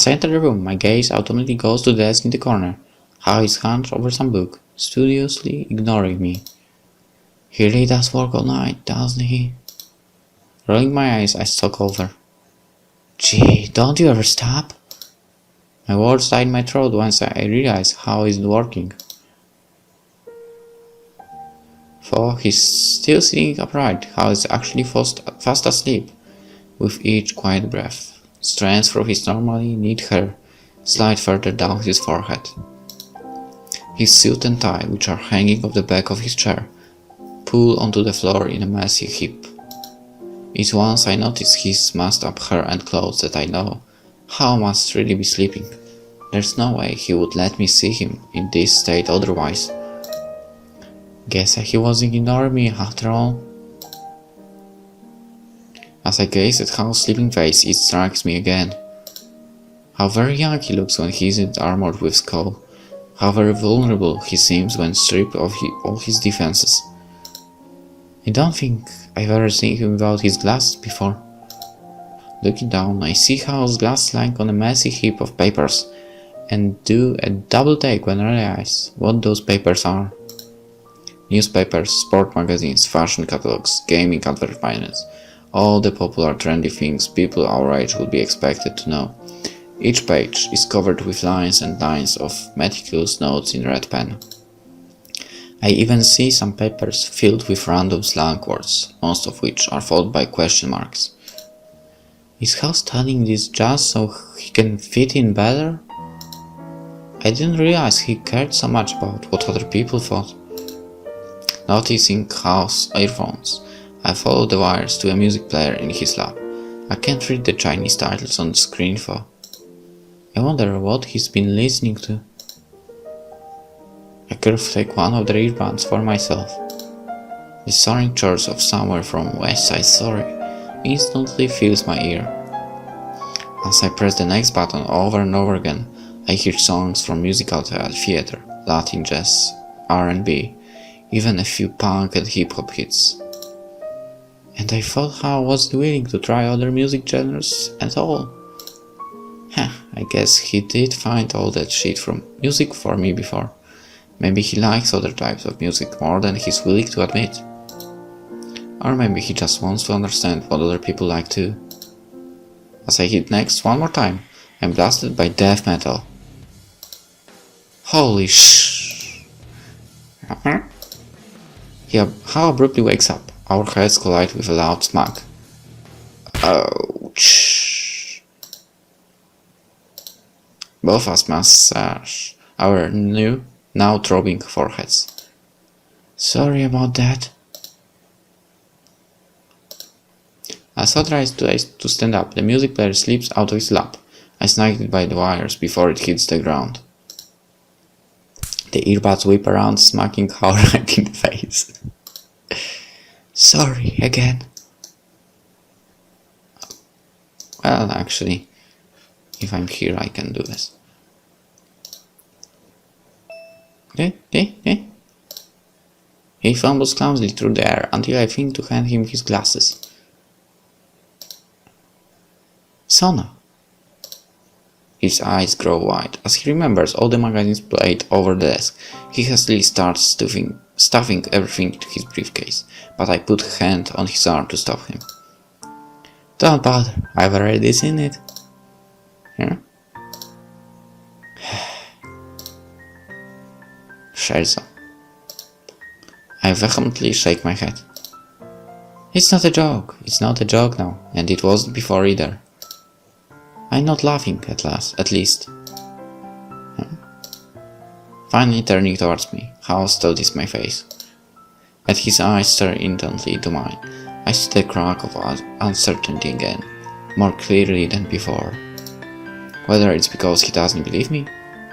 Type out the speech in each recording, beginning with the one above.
As I enter the room, my gaze automatically goes to the desk in the corner. Hao is hunched over some book, studiously ignoring me. He really does work all night, doesn't he? Rolling my eyes, I stalk over. Gee, don't you ever stop? My words die in my throat once I realize how it's working. For he's still sitting upright, Hao is actually fast asleep, with each quiet breath. Strands from his normally neat hair slide further down his forehead. His suit and tie, which are hanging off the back of his chair, pull onto the floor in a messy heap. It's once I notice his messed up hair and clothes that I know Hao must really be sleeping. There's no way he would let me see him in this state otherwise. Guess he wasn't ignoring me after all. As I gaze at Hao's sleeping face, it strikes me again. How very young he looks when he isn't armored with skull. How very vulnerable he seems when stripped of all his defenses. I don't think I've ever seen him without his glasses before. Looking down, I see Hao's glasses lying on a messy heap of papers, and do a double take when I realize what those papers are. Newspapers, sport magazines, fashion catalogs, gaming advertisements, all the popular trendy things people our age would be expected to know. Each page is covered with lines and lines of meticulous notes in red pen. I even see some papers filled with random slang words, most of which are followed by question marks. Is Hao studying this just so he can fit in better? I didn't realize he cared so much about what other people thought. Noticing Hao's earphones, I follow the wires to a music player in his lap. I can't read the Chinese titles on the screen though. I wonder what he's been listening to. I could take one of the earbuds for myself. The soaring chorus of Somewhere from West Side Story instantly fills my ear. As I press the next button over and over again, I hear songs from musical theater, Latin jazz, R&B, even a few punk and hip-hop hits. And I thought Hao wasn't willing to try other music genres at all. I guess he did find all that shit from music for me before. Maybe he likes other types of music more than he's willing to admit. Or maybe he just wants to understand what other people like too. As I hit next one more time, I'm blasted by death metal. Holy sh! Hao abruptly wakes up. Our heads collide with a loud smack. Ouch! Both of us massage our new, now throbbing foreheads. Sorry about that. As I tries to stand up, the music player slips out of his lap. I snag it by the wires before it hits the ground. The earbuds whip around, smacking Hao right in the face. Sorry again. Well, actually, if I'm here, I can do this. He fumbles clumsily through the air until I think to hand him his glasses. Sona. His eyes grow wide as he remembers all the magazines played over the desk. He hastily starts stuffing everything into his briefcase, but I put a hand on his arm to stop him. Don't bother, I've already seen it. Here? Scherzo. I vehemently shake my head. It's not a joke. It's not a joke now, and it wasn't before either. I'm not laughing at least. Finally turning towards me, Hao studies my face. As his eyes stare intently into mine, I see the crack of uncertainty again, more clearly than before. Whether it's because he doesn't believe me,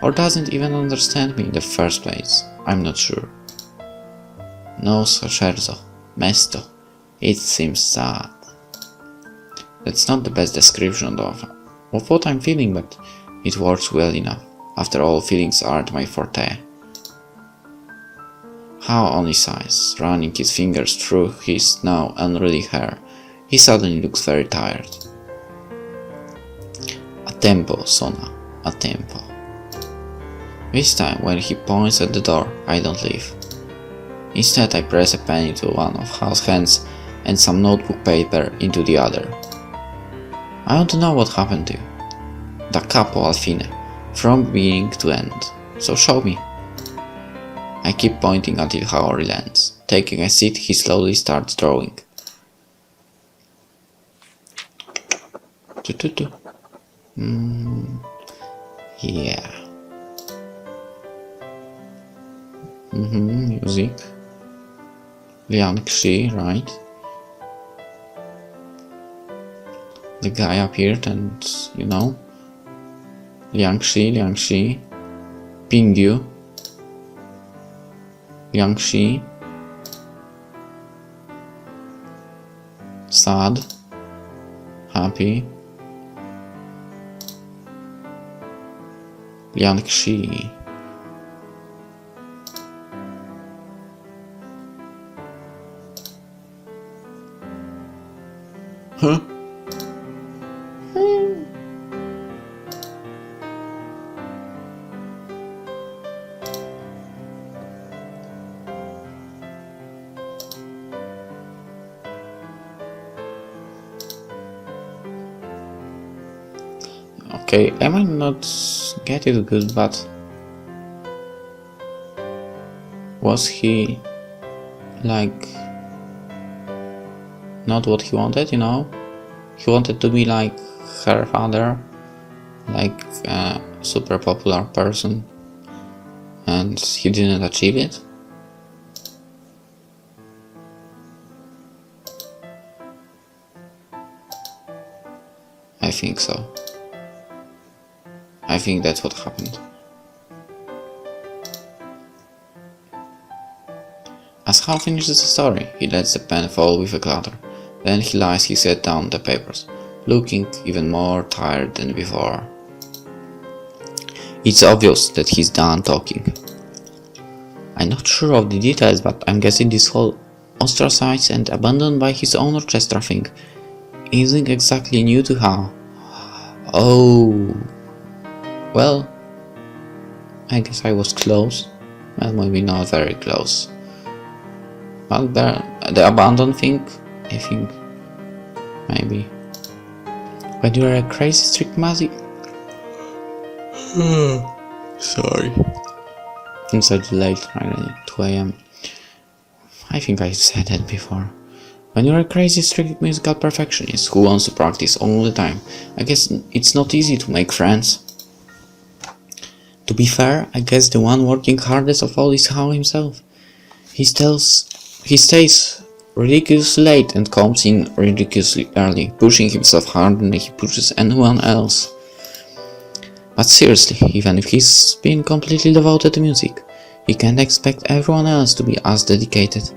or doesn't even understand me in the first place, I'm not sure. No scherzo, mesto. It seems sad. That's not the best description of what I'm feeling, but it works well enough. After all, feelings aren't my forte. Hao only sighs, running his fingers through his now unruly hair. He suddenly looks very tired. tempo, Sona, a tempo. This time, when he points at the door, I don't leave. Instead, I press a pen into one of Hao's hands and some notebook paper into the other. I want to know what happened to you. Da capo al fine, from beginning to end. So show me. I keep pointing until Hao relents. Taking a seat, he slowly starts drawing. Yeah. Music. Liang Xi, right? The guy appeared and, you know, Liang Xi, Pingyu, Liang Xi, sad, happy, Liang Xi. Huh? Okay, I might not get it good, but was he like not what he wanted, you know? He wanted to be like her father, like a super popular person, and he didn't achieve it. I think so. I think that's what happened. As Hao finishes the story, he lets the pen fall with a clatter. Then he lies his head down the papers, looking even more tired than before. It's obvious that he's done talking. I'm not sure of the details, but I'm guessing this whole ostracized and abandoned by his own orchestra thing isn't exactly new to Hao. Oh. Well, I guess I was close. Well, maybe not very close. But the abandon thing, I think, maybe. When you're a crazy strict magic. Sorry. It's such late, right? 2 AM. I think I said that before. When you're a crazy strict musical perfectionist who wants to practice all the time, I guess it's not easy to make friends. To be fair, I guess the one working hardest of all is Hao himself. He stays ridiculously late and comes in ridiculously early, pushing himself harder than he pushes anyone else. But seriously, even if he's been completely devoted to music, he can't expect everyone else to be as dedicated.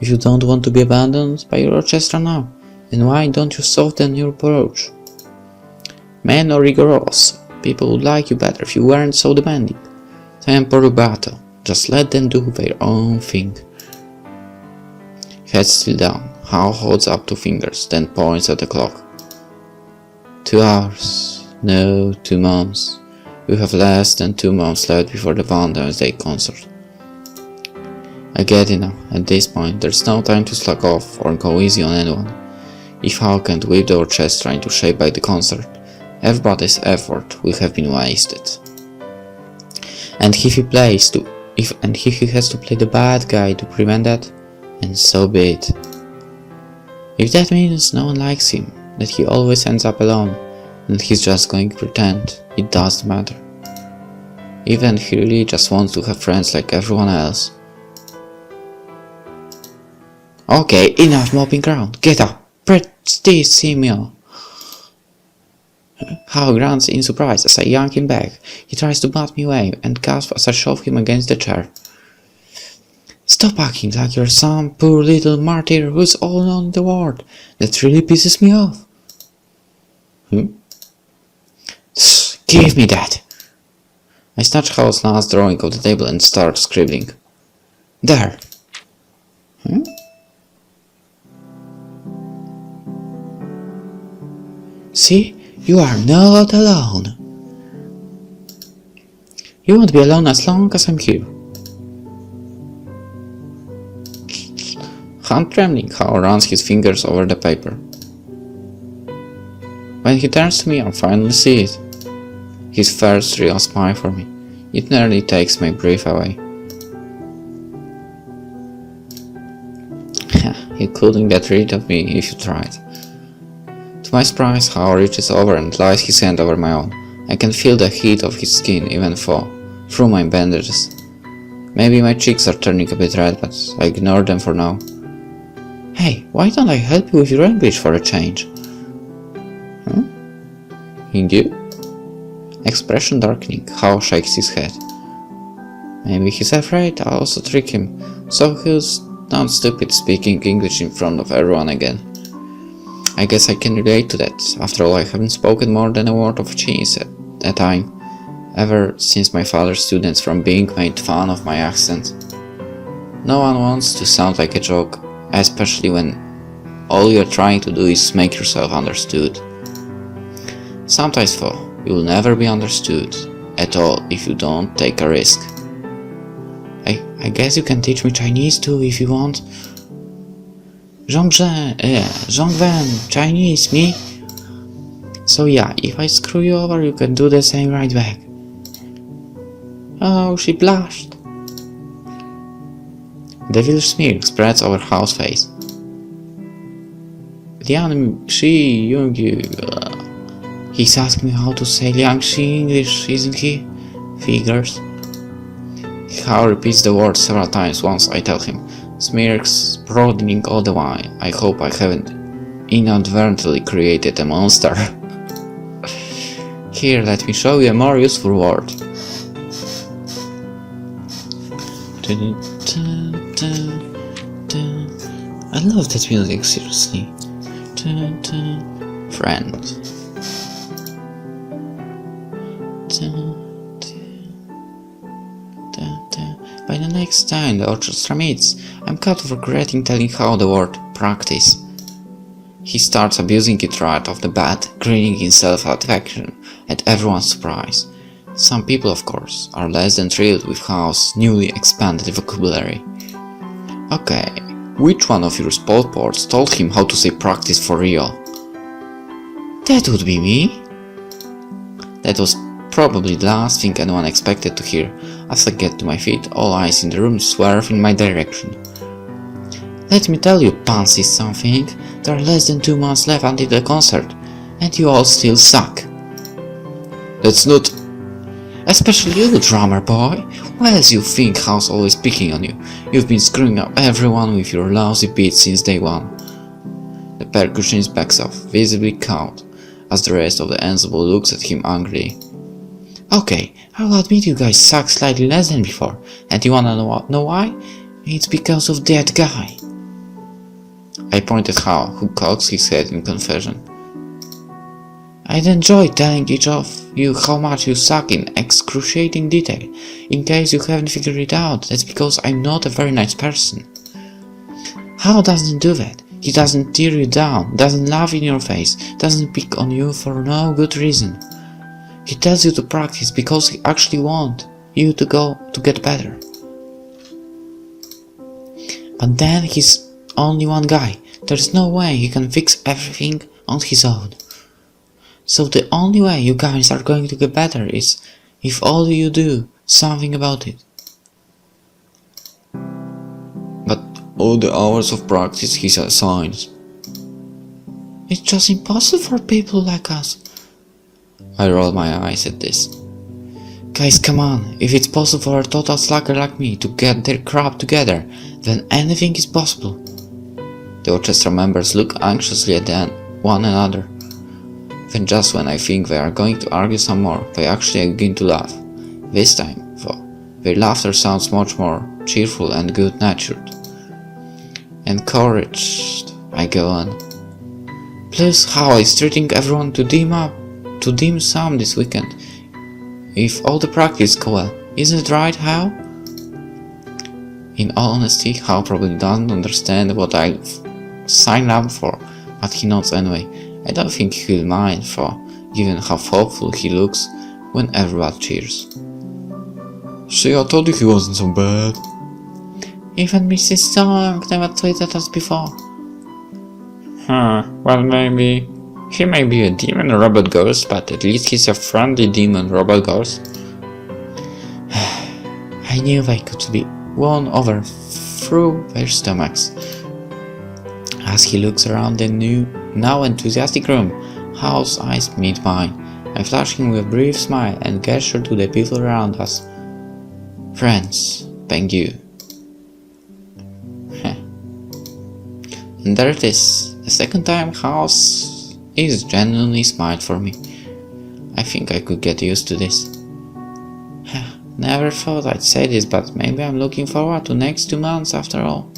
If you don't want to be abandoned by your orchestra now, then why don't you soften your approach? Men or rigorous, people would like you better if you weren't so demanding. Tempo rubato, just let them do their own thing. Head still down, Hao holds up 2 fingers, then points at the clock. 2 hours, no, 2 months. We have less than 2 months left before the Valentine's Day concert. I get it now, at this point there's no time to slack off or go easy on anyone. If Hao can't whip the orchestra into shape by the concert, everybody's effort will have been wasted. And if he has to play the bad guy to prevent that, and so be it. If that means no one likes him, that he always ends up alone, and he's just going to pretend, it doesn't matter. Even if he really just wants to have friends like everyone else. Okay, enough moping around, get up, protégé. Hao grunts in surprise as I yank him back. He tries to bat me away and gasps as I shove him against the chair. Stop acting like you're some poor little martyr who's all alone in the world. That really pisses me off. Give me that! I snatch Hao's last drawing off the table and start scribbling. There! See? You are not alone. You won't be alone as long as I'm here. Hand trembling, Hao runs his fingers over the paper. When he turns to me, I finally see it. His first real smile for me. It nearly takes my breath away. You couldn't get rid of me if you tried. To my surprise, Hao reaches over and lays his hand over my own. I can feel the heat of his skin even through my bandages. Maybe my cheeks are turning a bit red, but I ignore them for now. Hey, why don't I help you with your English for a change? Hindu? Expression darkening, Hao shakes his head. Maybe he's afraid I'll also trick him, so he'll not stupid speaking English in front of everyone again. I guess I can relate to that. After all, I haven't spoken more than a word of Chinese at a time, ever since my father's students from being made fun of my accent. No one wants to sound like a joke, especially when all you're trying to do is make yourself understood. Sometimes though, you will never be understood at all if you don't take a risk. I guess you can teach me Chinese too if you want. Zhongwen, Chinese, me? So yeah, if I screw you over, you can do the same right back. Oh, she blushed. The village smear spreads over Hao's face. Liang Shi Yongyu. He's asking me how to say Liang Shi English, isn't he? Figures. Hao repeats the word several times once I tell him. Smirks, broadening all the while. I hope I haven't inadvertently created a monster. Here, let me show you a more useful word. I love that music, seriously. Friend. By the next time the orchestra meets, I'm kind of regretting telling Hao the word practice. He starts abusing it right off the bat, grinning in self-satisfaction at everyone's surprise. Some people, of course, are less than thrilled with Hao's newly expanded vocabulary. Okay, which one of your sport told him how to say practice for real? That would be me. That was probably the last thing anyone expected to hear. As I get to my feet, all eyes in the room swerve in my direction. Let me tell you, Pansy, something. There are less than 2 months left until the concert, and you all still suck. That's not... Especially you, drummer boy. Why else you think Hao's always picking on you? You've been screwing up everyone with your lousy beats since day one. The percussionist backs off, visibly cowed, as the rest of the ensemble looks at him angrily. Okay, I'll admit you guys suck slightly less than before, and you wanna know why? It's because of that guy. I point at Hao, who cocks his head in confession. I'd enjoy telling each of you how much you suck in excruciating detail. In case you haven't figured it out, that's because I'm not a very nice person. Hao doesn't do that. He doesn't tear you down, doesn't laugh in your face, doesn't pick on you for no good reason. He tells you to practice because he actually wants you to get better. But then he's only one guy. There's no way he can fix everything on his own. So the only way you guys are going to get better is if all you do something about it. But all the hours of practice he assigns. It's just impossible for people like us. I roll my eyes at this. Guys, come on, if it's possible for a total slacker like me to get their crap together, then anything is possible. The orchestra members look anxiously at one another. Then just when I think they are going to argue some more, they actually begin to laugh. This time, though, their laughter sounds much more cheerful and good-natured. Encouraged, I go on. Plus, Hao is treating everyone to dim sum this weekend. If all the practice go well, isn't it right, Hao? In all honesty, Hao probably doesn't understand what I've signed up for, but he nods anyway. I don't think he'll mind, for given how hopeful he looks when everyone cheers. See, I told you he wasn't so bad. Even Mrs. Song never tweeted us before. Well maybe. He may be a demon robot ghost, but at least he's a friendly demon robot ghost. I knew they could be won over through their stomachs. As he looks around the now enthusiastic room, Hao's eyes meet mine. I flash him with a brief smile and gesture to the people around us. Friends, thank you. And there it is, the second time House is genuinely smiled for me. I think I could get used to this. Never thought I'd say this, but maybe I'm looking forward to next 2 months after all.